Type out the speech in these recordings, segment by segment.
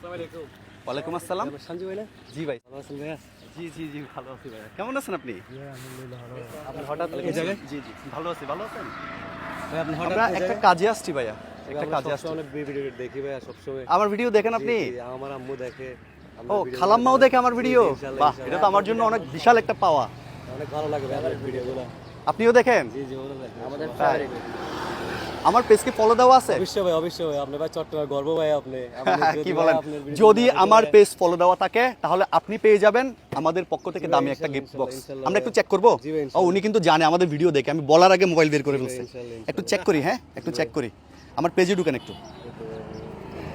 ওয়ালাইকুম আসসালাম। সঞ্জু ভাই না? জি ভাই। ভালো আছেন ভাইয়া? জি জি জি ভালো আছি ভাই। কেমন আছেন আপনি? আলহামদুলিল্লাহ ভালো। আপনি হঠাৎ এই জায়গায়? জি জি ভালো আছি। ভালো আছেন? ভাই আপনি হঠাৎ আমরা এই একটা জায়গায়? কাজে আসছি ভাইয়া, একটা কাজে আসছি। অনেক ভিডিও দেখি ভাইয়া সবসময়। আমার ভিডিও দেখেন আপনি? জি, আমার আম্মু দেখে। ও খালাম্মাও দেখে আমার ভিডিও? বাহ, এটা তো আমার জন্য অনেক বিশাল একটা পাওয়া। অনেক ভালো লাগে ভাই আপনার ভিডিওগুলো। আপনিও দেখেন? জি জি ভালো লাগে। আমাদের তাই? আমার পেজকে ফলো দেওয়া আছে? অবশ্যই ভাই আপনি ভাই চট্টগ্রাম গর্ব ভাই আপনি। কি বলেন? যদি আমার পেজ ফলো দেওয়া থাকে তাহলে আপনি পেয়ে যাবেন আমাদের পক্ষ থেকে দামি একটা গিফট বক্স। আমরা একটু চেক করব? ও উনি কিন্তু জানে আমাদের ভিডিও দেখে, আমি বলার আগে মোবাইল বের করে ফেলছে। একটু চেক করি, হ্যাঁ একটু চেক করি। আমার পেজে ঢুকেন একটু,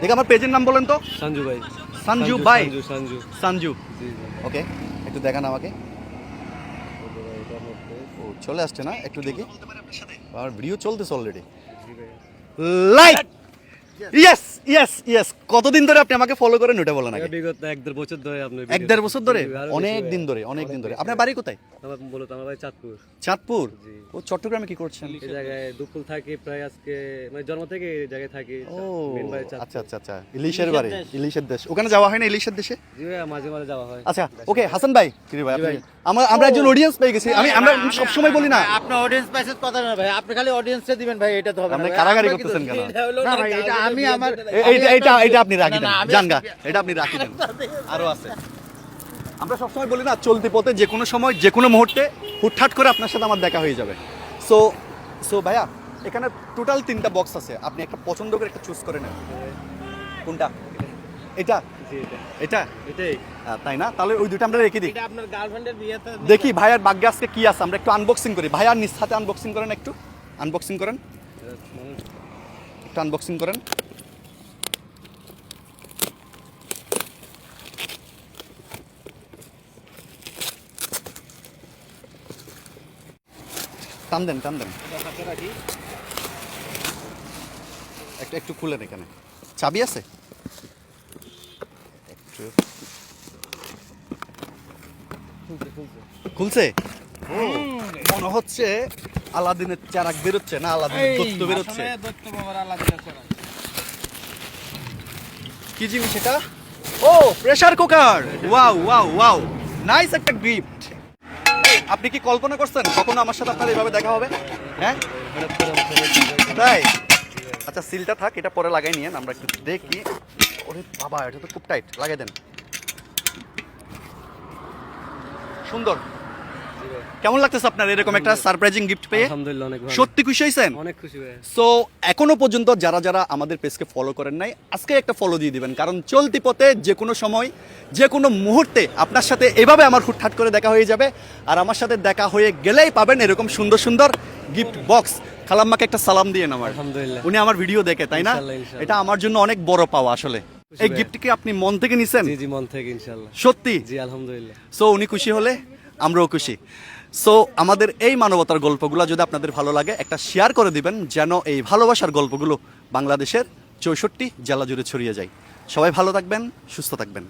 দেখে আমার পেজের নাম বলেন তো। সঞ্জু ভাই। সঞ্জু ভাই। সঞ্জু। সঞ্জু, জি জি। ওকে একটু দেখান আমাকে। ও চলে আসছে না, একটু দেখি। আর ভিডিও চলতেছে already. Like, yes yes yes. কতদিন ধরে আপনি আমাকে ফলো করেন ওটা বলেন আগে। বিগত 1-1.5 বছর ধরে আপনি। 1-1.5 বছর ধরে? অনেক দিন ধরে, অনেক দিন ধরে। আপনার বাড়ি কোথায়? আমার মূলত আমার বাড়ি চাঁদপুর। চাঁদপুর? জি। ও চট্টগ্রামে কি করছেন? এই জায়গায় দুপুর থাকি প্রায় আজকে, মানে জন্ম থেকে এই জায়গায় থাকি। ও মেন বাড়ি চাঁদপুর। আচ্ছা আচ্ছা আচ্ছা, ইলিশের বাড়ি, ইলিশের দেশ। ওখানে যাওয়া হয় না ইলিশের দেশে? জি ভাই মাঝে মাঝে যাওয়া হয়। আচ্ছা ওকে হাসান ভাই, কি রে ভাই আপনি? আমরা একজন অডিয়েন্স পেয়ে গেছি। আমরা সব সময় বলি না আপনি অডিয়েন্স পাইছেন কথা না ভাই, আপনি খালি অডিয়েন্সে দিবেন ভাই, এটা তো হবে না আপনি ভাই। কারাগারি আমরা করতেছেন কেন? না ভাই, এটা আমি আমার এটা আপনি রাখি দেন, না, আমি- জানগা এটা আপনি রাখি দেন। আরো আছে। আমরা সবসময় বলি না চলতি পথে যে কোনো সময় যে কোনো মুহূর্তে হুটহাট করে আপনার সাথে আমার দেখা হয়ে যাবে। সো সো ভাইয়া এখানে টোটাল 3টা বক্স আছে, আপনি একটা পছন্দ করে একটা চুজ করে নেন। কোনটা? এটা? জি এটা। এটা? এটাই। তাই না? তাহলে ওই দুটো আমরা রেখে দিই। এটা আপনার গার্লফ্রেন্ডের বিয়েতে দেখি ভাইয়ার ভাগ্যে আজকে কি আছে, আমরা একটু আনবক্সিং করি। ভাইয়ার নিজ হাতে আনবক্সিং করেন, একটু আনবক্সিং করেন, একটু আনবক্সিং করেন। টান দেন টান দেন, একটু একটু খুলেন। এখানে চাবি আছে? একটু খুলছে? মনে হচ্ছে আলাদিনের চারাক বেরোচ্ছে না, আলাদিনের দত্ত বেরোচ্ছে। দত্ত বাবার আলাদা করা। কি জিনিস এটা? ও pressure cooker. Wow wow wow, nice একটা গিফট। আপনি কি কল্পনা করছেন কখনো আমার সাথে আপনার এইভাবে দেখা হবে? হ্যাঁ তাই? আচ্ছা সিলটা থাক, এটা পরে লাগাই নিয়েন, আমরা একটু দেখি। ওরে বাবা, এটা তো খুব টাইট, লাগাই দেন। সুন্দর। কেমন লাগতেছে আপনার এরকম একটা সারপ্রাইজিং গিফট পেয়ে? আলহামদুলিল্লাহ অনেক ভালো। সত্যি খুশি হয়েছেন? অনেক খুশি ভাই। সো এখনো পর্যন্ত যারা যারা আমাদের পেজকে ফলো করেন নাই, আজকে একটা ফলো দিয়ে দিবেন, কারণ চলতি পথে যে কোনো সময় যে কোনো মুহূর্তে আপনার সাথে এভাবে আমার হুটহাট করে দেখা হয়ে যাবে। আর আমার সাথে দেখা হয়ে গেলেই পাবেন এরকম সুন্দর সুন্দর গিফট বক্স। খালাম্মাকে একটা সালাম দিয়ে আমার, আলহামদুলিল্লাহ। উনি আমার ভিডিও দেখে, তাই না? ইনশাআল্লাহ, ইনশাআল্লাহ। এটা আমার জন্য অনেক বড় পাওয়া আসলে। এই ভাই। গিফট কি আপনি মন থেকে নিছেন? জি জি মন থেকে ইনশাআল্লাহ। সত্যি? জি আলহামদুলিল্লাহ। সো উনি খুশি হলে আমরাও খুশি। সো আমাদের এই মানবতার গল্পগুলো যদি আপনাদের ভালো লাগে, একটা শেয়ার করে দিবেন, যেন এই ভালোবাসার গল্পগুলো বাংলাদেশের 64 জেলা জুড়ে ছড়িয়ে যায়। সবাই ভালো থাকবেন, সুস্থ থাকবেন।